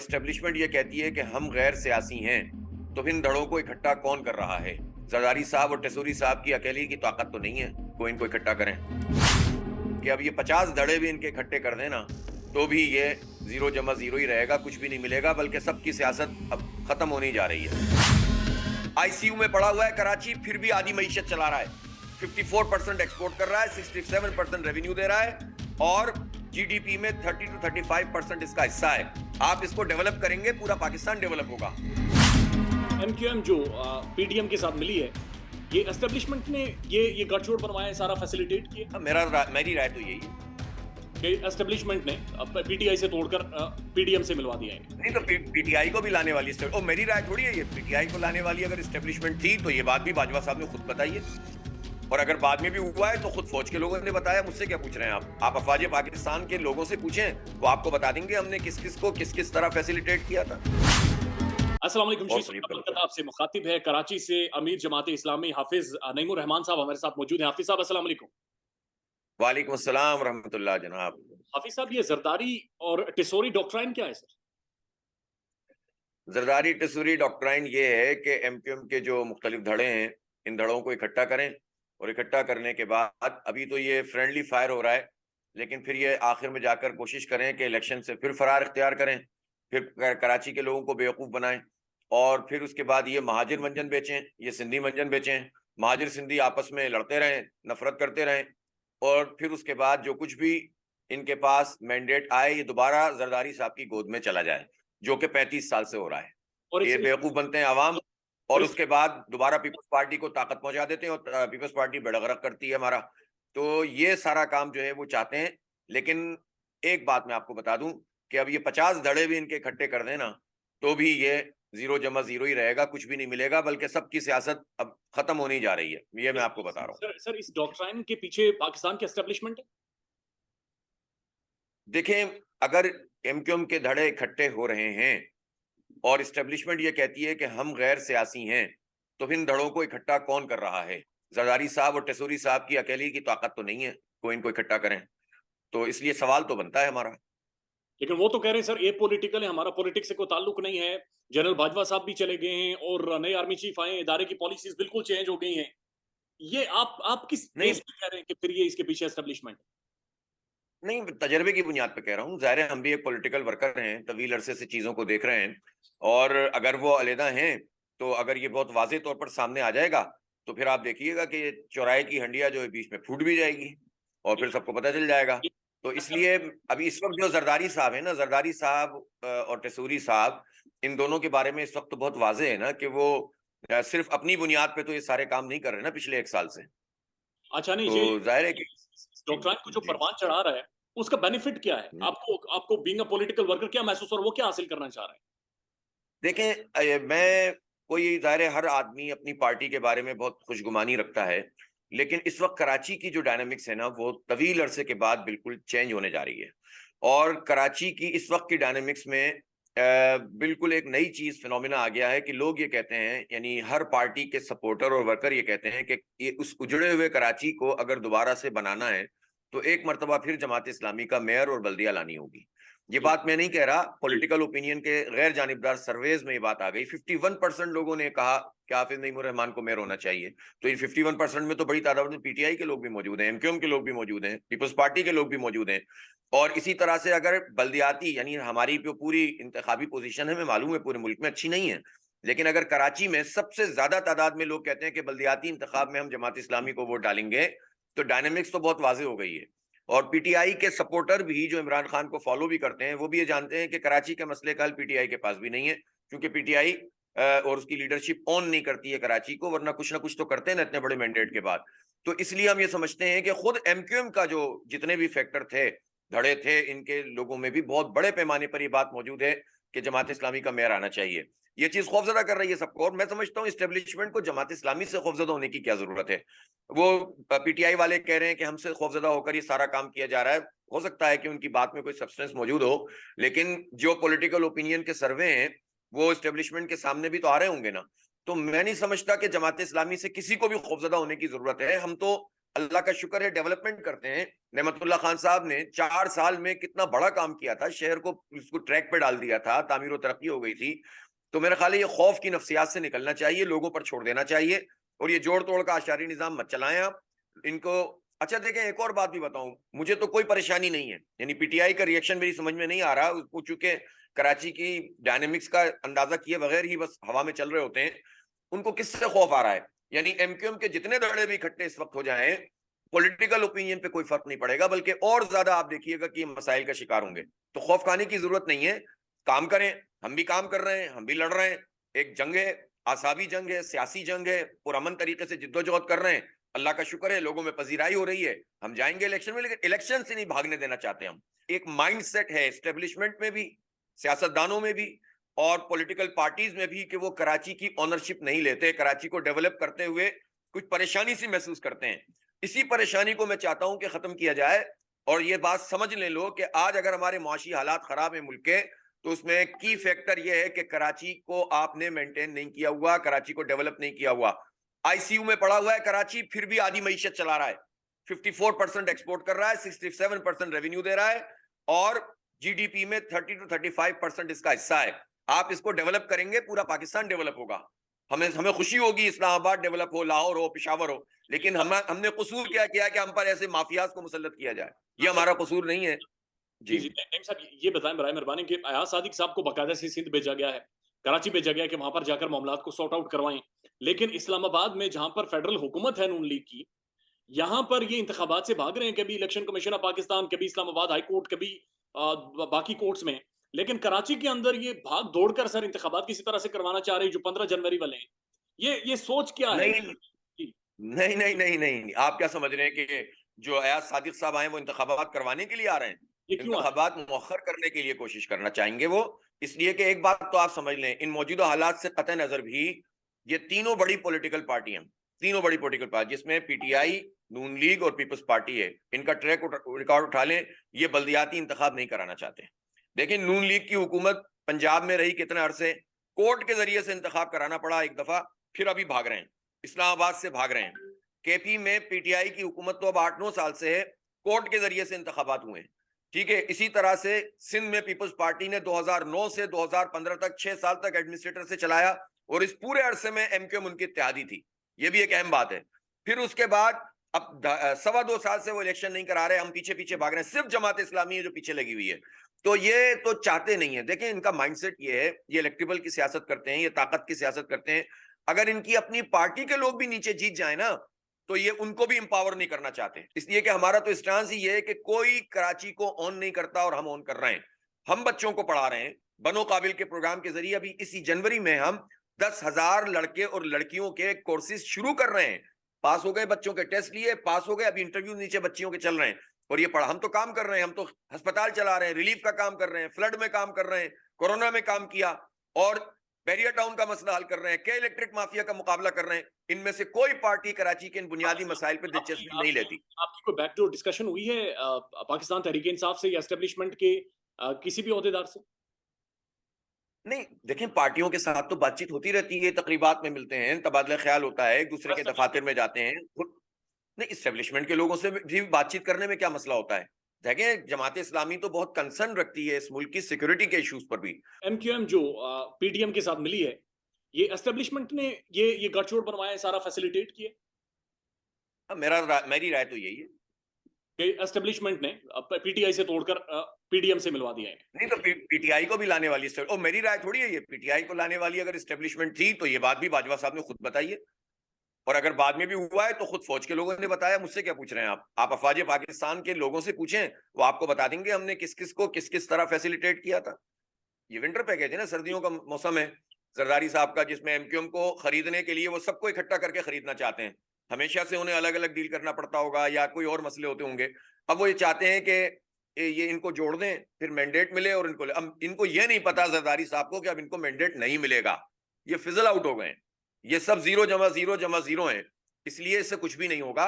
Establishment ये कहती है कि हम गैर सियासी हैं, तो इन धड़ों को इकट्ठा कौन कर रहा है? जरदारी साहब और टेसूरी साहब की अकेले की ताकत तो नहीं है कोई इनको इकट्ठा करें। कि अब ये 50 धड़े भी इनके इकट्ठे कर देना तो भी ये जीरो जमा जीरो ही रहेगा, कुछ भी नहीं मिलेगा, बल्कि सबकी सियासत अब खत्म होने जा रही है। आईसीयू में पड़ा हुआ है कराची, फिर भी आधी मईशत चला रहा है। 54% एक्सपोर्ट कर रहा है, 67% रेवेन्यू दे रहा है और जीडीपी में 30 to 35% इसका हिस्सा है। आप इसको डेवलप करेंगे, पूरा पाकिस्तान डेवलप होगा। एमक्यूएम जो पीडीएम के साथ मिली है, ये एस्टेब्लिशमेंट ने ये गठजोड़ बनवाया है, सारा फैसिलिटेट किया। मेरी राय तो यही है कि एस्टेब्लिशमेंट ने पीटीआई से तोड़कर पीडीएम से मिलवा दिया है। नहीं तो पीटीआई को भी लाने वाली और मेरी राय थोड़ी है ये पीटीआई को लाने वाली अगर एस्टेब्लिशमेंट थी तो ये बात भी बाजवा साहब ने खुद बताई है, और अगर बाद में भी हुआ है तो खुद फौज के लोगों ने बताया। मुझसे क्या पूछ रहे हैं आप अफवाज पाकिस्तान के लोगों से पूछें, वो आपको बता देंगे हमने किस किस को किस किस तरह फैसिलिटेट किया था। अस्सलाम वालेकुम जी, आपसे मुखातिब है कराची से अमीर जमात इस्लामी हाफिज नईमुर रहमान साहब हमारे साथ मौजूद हैं। हाफिज साहब अस्सलाम वालेकुम। वालेकुम अस्सलाम रहमतुल्लाह जनाब। हाफिज साहब, ये जरदारी और टेसोरी डॉक्ट्राइन क्या है सर? जरदारी टेसूरी डॉक्ट्राइन ये है कि एमक्यूएम के जो मुख्तलिफ धड़े हैं, इन धड़ों को इकट्ठा करें और इकट्ठा करने के बाद अभी तो ये फ्रेंडली फायर हो रहा है, लेकिन फिर ये आखिर में जाकर कोशिश करें कि इलेक्शन से फिर फरार इख्तियार करें, फिर कराची के लोगों को बेवकूफ़ बनाएं और फिर उसके बाद ये महाजिर मंजन बेचें, ये सिंधी मंजन बेचें, महाजिर सिंधी आपस में लड़ते रहें, नफरत करते रहें और फिर उसके बाद जो कुछ भी इनके पास मैंडेट आए ये दोबारा जरदारी साहब की गोद में चला जाए, जो कि 35 साल से हो रहा है। और ये बेवकूफ बनते हैं आवाम और उसके बाद दोबारा पीपल्स पार्टी को ताकत पहुंचा देते हैं और पीपल्स पार्टी बेड़गरक करती है हमारा। तो ये सारा काम जो है वो चाहते हैं, लेकिन एक बात मैं आपको बता दूं कि अब ये 50 धड़े भी इनके इकट्ठे कर देना तो भी ये जीरो जमा जीरो ही रहेगा, कुछ भी नहीं मिलेगा, बल्कि सबकी सियासत अब खत्म होने जा रही है। ये मैं आपको बता रहा हूँ। सर इस डॉक्ट्राइन के पीछे पाकिस्तान की एस्टेब्लिशमेंट है। देखें, अगर एमक्यूएम के धड़े इकट्ठे हो रहे हैं और इस्टेब्लिशमेंट ये कहती है कि हम गैर सियासी हैं, तो फिर इन धड़ों को इकट्ठा कौन कर रहा है? जरदारी साहब और टेसूरी साहब की अकेली की ताकत तो नहीं है कोई इनको इकट्ठा करें, तो इसलिए सवाल तो बनता है हमारा। लेकिन वो तो कह रहे हैं सर, ये पॉलिटिकल है, हमारा पॉलिटिक्स से कोई ताल्लुक नहीं है। जनरल बाजवा साहब भी चले गए हैं और नए आर्मी चीफ आए, इदारे की पॉलिसीज बिल्कुल चेंज हो गई हैं। ये आप किस नहीं बेस पे कह रहे हैं कि फिर ये इसके पीछे एस्टेब्लिशमेंट? नहीं, तजर्बे की बुनियाद पे कह रहा हूँ। जाहिर है हम भी एक पॉलिटिकल वर्कर हैं, तवील अरसे से चीजों को देख रहे हैं, और अगर वो अलहदा हैं तो अगर ये बहुत वाजे तौर पर सामने आ जाएगा तो फिर आप देखिएगा कि ये चौराहे की हंडिया जो है बीच में फूट भी जाएगी और फिर सबको पता चल जाएगा। तो इसलिए अभी इस वक्त जो जरदारी साहब है ना, जरदारी साहब और टेसूरी साहब, इन दोनों के बारे में इस वक्त तो बहुत वाजे है ना कि वो सिर्फ अपनी बुनियाद पे तो ये सारे काम नहीं कर रहे ना पिछले 1 साल से। अच्छा, नहीं जी, तो जाहिर है कि डॉक्ट्राइन को जो जी परवान चढ़ा रहा है उसका बेनिफिट क्या है? आपको आपको बीइंग अ पॉलिटिकल वर्कर क्या महसूस और वो क्या हासिल करना चाह रहे हैं? देखें, मैं कोई ज़ाहिर है हर आदमी अपनी पार्टी के बारे में बहुत खुशगुमानी रखता है, लेकिन इस वक्त कराची की जो डायनामिक्स है ना वो तवील अरसे के बाद बिल्कुल चेंज होने जा रही है। और कराची की इस वक्त की डायनामिक्स में बिल्कुल एक नई चीज़ फिनोमिना आ गया है कि लोग ये कहते हैं, यानी हर पार्टी के सपोर्टर और वर्कर ये कहते हैं कि ये उस उजड़े हुए कराची को अगर दोबारा से बनाना है तो एक मरतबा फिर जमात इस्लामी का मेयर और बल्दिया लानी होगी। ये बात मैं नहीं कह रहा, पॉलिटिकल ओपिनियन के गैर जानिबदार सर्वेज में ये बात आ गई। 51% लोगों ने कहा कि हाफिज नईमुर रहमान को मेयर होना चाहिए। तो ये 51% में तो बड़ी तादाद में पीटीआई के लोग भी मौजूद हैं, एमक्यूएम के लोग भी मौजूद हैं, पीपल्स पार्टी के लोग भी मौजूद हैं। और इसी तरह से अगर बल्दियाती, यानी हमारी जो पूरी इंतखाबी पोजीशन है, हमें मालूम है पूरे मुल्क में अच्छी नहीं है, लेकिन अगर कराची में सबसे ज्यादा तादाद में लोग कहते हैं कि बल्दियाती इंतखाब में हम जमात इस्लामी को वोट डालेंगे, तो डायनेमिक्स तो बहुत वाजे हो गई है। और पीटीआई के सपोर्टर भी जो इमरान खान को फॉलो भी करते हैं वो भी ये जानते हैं कि कराची के मसले का हल पीटीआई के पास भी नहीं है, क्योंकि पीटीआई और उसकी लीडरशिप ऑन नहीं करती है कराची को, वरना कुछ ना कुछ तो करते हैं ना इतने बड़े मैंडेट के बाद। तो इसलिए हम ये समझते हैं कि खुद एमक्यूएम का जो जितने भी फैक्टर थे, धड़े थे, इनके लोगों में भी बहुत बड़े पैमाने पर यह बात मौजूद है कि जमात इस्लामी का मेयर आना चाहिए। ये चीज खौफजदा कर रही है सबको, और मैं समझता हूँ इस्टेब्लिशमेंट को जमात इस्लामी से खौफजदा होने की क्या जरूरत है। वो पीटीआई वाले कह रहे हैं कि हमसे खौफजदा होकर ये सारा काम किया जा रहा है। हो सकता है कि उनकी बात में कोई सब्सटेंस मौजूद हो, लेकिन जो पॉलिटिकल ओपिनियन के सर्वे हैं वो इस्टेब्लिशमेंट के सामने भी तो आ रहे होंगे ना। तो मैं नहीं समझता कि जमात इस्लामी से किसी को भी खौफजदा होने की जरूरत है। हम तो अल्लाह का शुक्र है डेवलपमेंट करते हैं। नेमतुल्लाह खान साहब ने 4 साल में कितना बड़ा काम किया था, शहर को उसको ट्रैक पे डाल दिया था, तामीर और तरक्की हो गई थी। तो मेरा ख्याल है ये खौफ की नफ्सियात से निकलना चाहिए, लोगों पर छोड़ देना चाहिए, और ये जोड़ तोड़ का आशारी निजाम मत चलाएं आप इनको। अच्छा देखें, एक और बात भी बताऊं, मुझे तो कोई परेशानी नहीं है, यानी पीटीआई का रिएक्शन मेरी समझ में नहीं आ रहा, उसको चूंकि कराची की डायनेमिक्स का अंदाजा किए बगैर ही बस हवा में चल रहे होते हैं, उनको किससे खौफ आ रहा है? यानी एमक्यूएम के जितने दड़े भी इकट्ठे इस वक्त हो जाएं, पॉलिटिकल ओपिनियन पे कोई फर्क नहीं पड़ेगा, बल्कि और ज्यादा आप देखिएगा कि मसाइल का शिकार होंगे। तो खौफ खाने की जरूरत नहीं है, काम करें, हम भी काम कर रहे हैं, हम भी लड़ रहे हैं, एक जंग है, आसाबी जंग है, सियासी जंग है, पुरअमन तरीके से जिद्दोजहद कर रहे हैं, अल्लाह का शुक्र है लोगों में पजीराई हो रही है, हम जाएंगे इलेक्शन में, लेकिन इलेक्शन से नहीं भागने देना चाहते हम। एक माइंड सेट है एस्टेब्लिशमेंट में भी, सियासतदानों में भी, और पॉलिटिकल पार्टीज में भी, कि वो कराची की ओनरशिप नहीं लेते, कराची को डेवलप करते हुए कुछ परेशानी सी महसूस करते हैं। इसी परेशानी को मैं चाहता हूं कि खत्म किया जाए, और ये बात समझ ले लो कि आज अगर हमारे मुआशी हालात खराब है मुल्क के, तो उसमें की फैक्टर ये है कि कराची को आपने मेंटेन नहीं किया हुआ, कराची को डेवलप नहीं किया हुआ। आईसीयू में पड़ा हुआ है कराची, फिर भी आधी मईशत चला रहा है, 54% एक्सपोर्ट कर रहा है, 67% रेवेन्यू दे रहा है, और जीडीपी में 30 to 35% इसका हिस्सा है। आप इसको डेवलप करेंगे, पूरा पाकिस्तान डेवलप होगा। हमें हमें खुशी होगी इस्लामाबाद डेवलप हो, लाहौर हो, पेशावर हो, लेकिन हमने कसूर क्या किया कि हम पर ऐसे माफियाज को मुसल्लत किया जाए? ये हमारा कसूर नहीं है। जी, जी। जी। नईम साहब ये बताएँ बराए मेहरबानी कि अयाज सादिक साहब को बाकायदा से सिंध भेजा गया है, कराची भेजा गया है कि वहाँ पर जाकर मामलात को सॉर्ट आउट करवाएँ। लेकिन इस्लामाबाद में जहाँ पर फेडरल हुकूमत है नून लीग की, यहाँ पर ये इंतखाबात से भाग रहे हैं, कभी इलेक्शन कमीशन ऑफ पाकिस्तान, कभी इस्लामाबाद हाई कोर्ट, कभी बाकी कोर्ट्स में। लेकिन कराची के अंदर ये भाग दौड़ कर सर इंतखाबात किसी तरह से करवाना चाह रहे हैं जो 15 जनवरी वाले हैं। ये सोच क्या है? नहीं, जी, नहीं, नहीं, नहीं, नहीं, आप क्या समझ रहे हैं कि जो अयाज सादिक साहब आए वो इंतखाबात करवाने के लिए आ रहे हैं? ये क्यों आ रहा है? इंतखाबात मुअख्खर करने के लिए कोशिश करना चाहेंगे वो, इसलिए कि एक बात तो आप समझ लें, इन मौजूदा हालात से कतई नजर भी ये तीनों बड़ी पॉलिटिकल पार्टियां, तीनों बड़ी पॉलिटिकल पार्टी जिसमें पीटीआई, नून लीग और पीपल्स पार्टी है, इनका ट्रैक रिकॉर्ड उठा लें, ये बल्दियाती इंतखाब नहीं कराना चाहते। देखिए, नून लीग की हुकूमत पंजाब में रही कितने अरसे, कोर्ट के जरिए से इंतखाब कराना पड़ा एक दफा, फिर अभी भाग रहे हैं, इस्लामाबाद से भाग रहे हैं। केपी में पीटीआई की हुकूमत तो अब 8-9 साल से है, कोर्ट के जरिए से इंतखाबात हुए हैं। ठीक है, इसी तरह से सिंध में पीपल्स पार्टी ने 2009 से 2015 तक 6 साल तक एडमिनिस्ट्रेटर से चलाया, और इस पूरे अरसे में एमक्यूएम उनकी इत्तेहादी थी, ये भी एक अहम बात है। फिर उसके बाद अब 2.25 साल से वो इलेक्शन नहीं करा रहे, हम पीछे पीछे भाग रहे हैं, सिर्फ जमात इस्लामी है जो पीछे लगी हुई है। तो ये तो चाहते नहीं है। देखें, इनका माइंडसेट ये है, ये इलेक्टेबल की सियासत करते हैं, ये ताकत की सियासत करते हैं। अगर इनकी अपनी पार्टी के लोग भी नीचे जीत जाए ना, तो ये उनको भी इंपावर नहीं करना चाहते, इसलिए कि हमारा तो स्टांस ही ये है कि कोई कराची को ऑन नहीं करता और हम ऑन कर रहे हैं। हम बच्चों को पढ़ा रहे हैं, बनो काबिल के प्रोग्राम के जरिए अभी इसी जनवरी में हम 10,000 लड़के और लड़कियों के कोर्सेज शुरू कर रहे हैं। पास हो गए, बच्चों के टेस्ट लिए, पास हो गए, अभी इंटरव्यू नीचे बच्चियों के चल रहे हैं, और ये पढ़ा, हम तो काम कर रहे हैं, हम तो अस्पताल चला रहे हैं, रिलीफ का काम कर रहे हैं, फ्लड में काम कर रहे हैं, कोरोना में काम किया, और बैरियर टाउन का मसला हल कर रहे हैं, के इलेक्ट्रिक माफिया का मुकाबला कर रहे हैं। इनमें से कोई पार्टी कराची के इन बुनियादी मसाइल पर आपकी दिलचस्पी नहीं आपकी लेती। आपकी कोई बैकडोर डिस्कशन हुई है पाकिस्तान तहरीक इंसाफ से या एस्टेब्लिशमेंट के किसी भी ओहदेदार से? नहीं, देखें, पार्टियों के साथ तो बातचीत होती रहती है, तकरीबात में मिलते हैं, तबादला ख्याल होता है, एक दूसरे के दफातर में जाते हैं। नहीं, इस्टेब्लिशमेंट के लोगों से भी बातचीत करने में क्या मसला होता है? देखें, जमात इस्लामी तो बहुत कंसर्न रखती है इस मुल्क की सिक्योरिटी के इश्यूज पर भी। एमक्यूएम जो पीटीएम के साथ मिली है, ये एस्टेब्लिशमेंट ने ये गठजोड़ बनवाया है, सारा फैसिलिटेट किया मेरी राय तो यही है। कि एस्टेब्लिशमेंट ने पीटीआई से तोड़कर पीडीएम से मिलवा दिया है। नहीं तो पीटीआई को भी लाने वाली और मेरी राय थोड़ी है ये, पीटीआई को लाने वाली अगर इस्टेब्लिशमेंट थी तो ये बात भी बाजवा साहब ने खुद बताई है, और अगर बाद में भी हुआ है तो खुद फौज के लोगों ने बताया। मुझसे क्या पूछ रहे हैं आप अफवाज पाकिस्तान के लोगों से पूछें, वो आपको बता देंगे हमने किस किस को किस किस तरह फैसिलिटेट किया था। ये विंटर पैकेज है ना, सर्दियों का मौसम है, जरदारी साहब का, जिसमें एमक्यूएम को खरीदने के लिए वो सबको इकट्ठा करके खरीदना चाहते हैं। हमेशा से उन्हें अलग अलग डील करना पड़ता होगा या कोई और मसले होते होंगे। अब वो ये चाहते हैं कि ये इनको जोड़ दें, फिर मैंडेट मिले, और इनको ये नहीं पता जरदारी साहब को कि अब इनको मैंडेट नहीं मिलेगा, ये फिजल आउट हो गए, ये सब 0 जमा 0 जमा 0 है, इसलिए इससे कुछ भी नहीं होगा।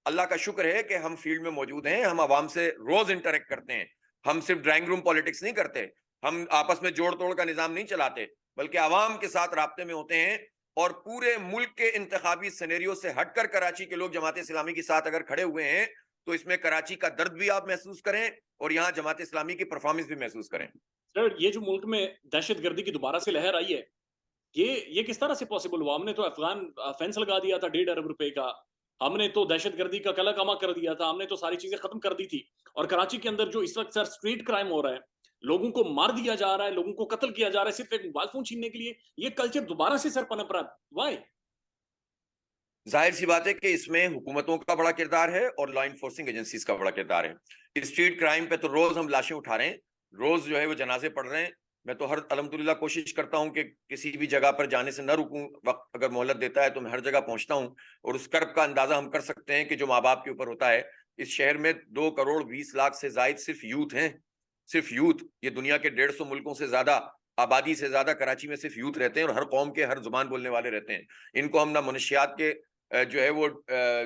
अल्लाह का शुक्र है कि हम फील्ड में मौजूद हैं, हम आवाम से रोज इंटरेक्ट करते हैं, हम सिर्फ ड्राइंग रूम पॉलिटिक्स नहीं करते, हम आपस में जोड़ तोड़ का निजाम नहीं चलाते, बल्कि आवाम के साथ राब्ते में होते हैं, और पूरे मुल्क के इंतखाबी सिनेरियो से हटकर कराची के लोग जमात इस्लामी के साथ अगर खड़े हुए हैं तो इसमें कराची का दर्द भी आप महसूस करें और यहाँ जमात इस्लामी की परफॉर्मेंस भी महसूस करें। सर, ये जो मुल्क में दहशतगर्दी की दोबारा से लहर आई है, ये किस तरह से पॉसिबल हुआ? हमने तो अफ़गान फेंस लगा दिया था 1.5 अरब रुपए का। हमने तो दहशतगर्दी का कला-कमा कर दिया था। हमने तो सारी चीज़ें खत्म कर दी थी। और कराची के अंदर जो इस वक़्त सर स्ट्रीट क्राइम हो रहा है, लोगों को मार दिया जा रहा है, लोगों को कत्ल किया जा रहा है सिर्फ़ एक मोबाइल फ़ोन छीनने के लिए, ये कल्चर दोबारा से सर पनप रहा है। व्हाई? जाहिर सी बात है कि इसमें हुकूमतों का बड़ा किरदार है और लॉ इन्फोर्सिंग एजेंसीज का बड़ा किरदार है। स्ट्रीट क्राइम पे तो रोज हम लाशें उठा रहे हैं, रोज जो है वो जनाजे पढ़ रहे हैं। मैं तो हर अल्हम्दुलिल्लाह कोशिश करता हूं कि किसी भी जगह पर जाने से न रुकूं। वक्त अगर मोहलत देता है तो मैं हर जगह पहुंचता हूं और उस कर्ब का अंदाजा हम कर सकते हैं कि जो माँ बाप के ऊपर होता है। इस शहर में 2 करोड़ 20 लाख से जायद सिर्फ यूथ हैं, सिर्फ यूथ। ये दुनिया के 150 मुल्कों से ज्यादा आबादी से ज्यादा कराची में सिर्फ यूथ रहते हैं और हर कौम के हर जुबान बोलने वाले रहते हैं। इनको हम ना मुनशियात के जो है वो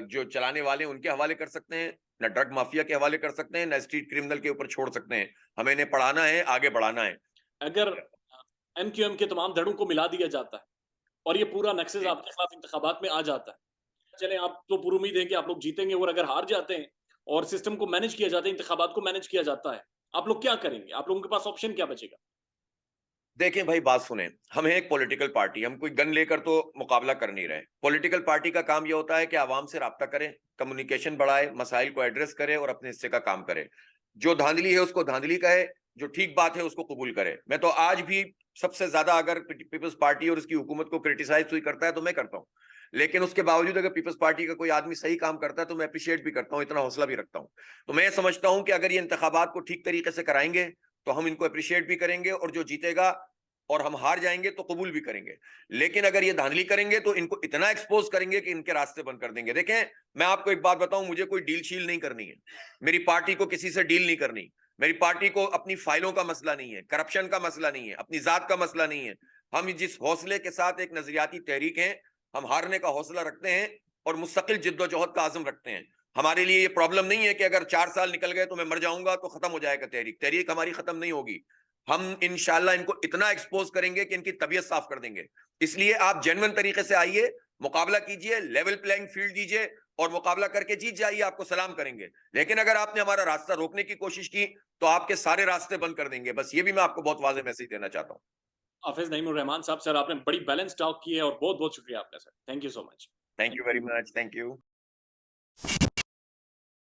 जो चलाने वाले हैं उनके हवाले कर सकते हैं, ना ड्रग माफिया के हवाले कर सकते हैं, ना स्ट्रीट क्रिमिनल के ऊपर छोड़ सकते हैं। हमें इन्हें पढ़ाना है, आगे बढ़ाना है। अगर एमक्यूएम के तमाम धड़ों को मिला दिया जाता है और ये पूरा नक्सस आपके खिलाफ इंतखाबात में आ जाता है, चलें आप तो पूरी उम्मीद है कि आप लोग जीतेंगे और अगर हार जाते हैं और सिस्टम को मैनेज किया जाता है, इंतखाबात को मैनेज किया जाता है, आप लोग क्या करेंगे? आप लोगों के पास ऑप्शन क्या बचेगा? देखें भाई, बात सुने, हम हैं एक पॉलिटिकल पार्टी, हम कोई गन लेकर तो मुकाबला कर नहीं रहे। पॉलिटिकल पार्टी का काम यह होता है कि आवाम से राब्ता करे, कम्युनिकेशन बढ़ाए, मसाइल को एड्रेस करे और अपने हिस्से का काम करे। जो धांधली है उसको धांधली कहे, जो ठीक बात है उसको कबूल करे। मैं तो आज भी सबसे ज्यादा अगर पीपल्स पार्टी और उसकी हुकूमत को क्रिटिसाइज हुई करता है तो मैं करता हूँ, लेकिन उसके बावजूद अगर पीपल्स पार्टी का कोई आदमी सही काम करता है तो मैं अप्रिशिएट भी करता हूँ, इतना हौसला भी रखता हूँ। तो मैं समझता हूँ कि अगर ये इंतखाबात को ठीक तरीके से कराएंगे तो हम इनको अप्रिशिएट भी करेंगे और जो जीतेगा, और हम हार जाएंगे तो कबूल भी करेंगे। लेकिन अगर ये धांधली करेंगे तो इनको इतना एक्सपोज करेंगे कि इनके रास्ते बंद कर देंगे। देखें, मैं आपको एक बात बताऊं, मुझे कोई डील शील नहीं करनी है, मेरी पार्टी को किसी से डील नहीं करनी, मेरी पार्टी को अपनी फाइलों का मसला नहीं है, करप्शन का मसला नहीं है, अपनी जात का मसला नहीं है। हम जिस हौसले के साथ एक नजरियाती तहरीक है, हम हारने का हौसला रखते हैं और मुस्तकिल जिद्दोजहद का आजम रखते हैं। हमारे लिए ये प्रॉब्लम नहीं है कि अगर 4 साल निकल गए तो मैं मर जाऊंगा तो खत्म हो जाएगा तहरीक। तहरीक हमारी खत्म नहीं होगी। हम इंशाल्लाह इनको इतना एक्सपोज करेंगे कि इनकी तबीयत साफ कर देंगे। इसलिए आप जेन्युइन तरीके से आइए, मुकाबला कीजिए, लेवल प्लेइंग फील्ड दीजिए और मुकाबला करके जीत जाइए, आपको सलाम करेंगे। लेकिन अगर आपने हमारा रास्ता रोकने की कोशिश की तो आपके सारे रास्ते बंद कर देंगे। बस ये भी मैं आपको बहुत वाज़ेह मैसेज देना चाहता हूँ। हाफिज़ नईमुर रहमान साहब, सर आपने बड़ी बैलेंस टॉक की है और बहुत-बहुत शुक्रिया आपका sir. Thank you so much. Thank you very much. Thank you.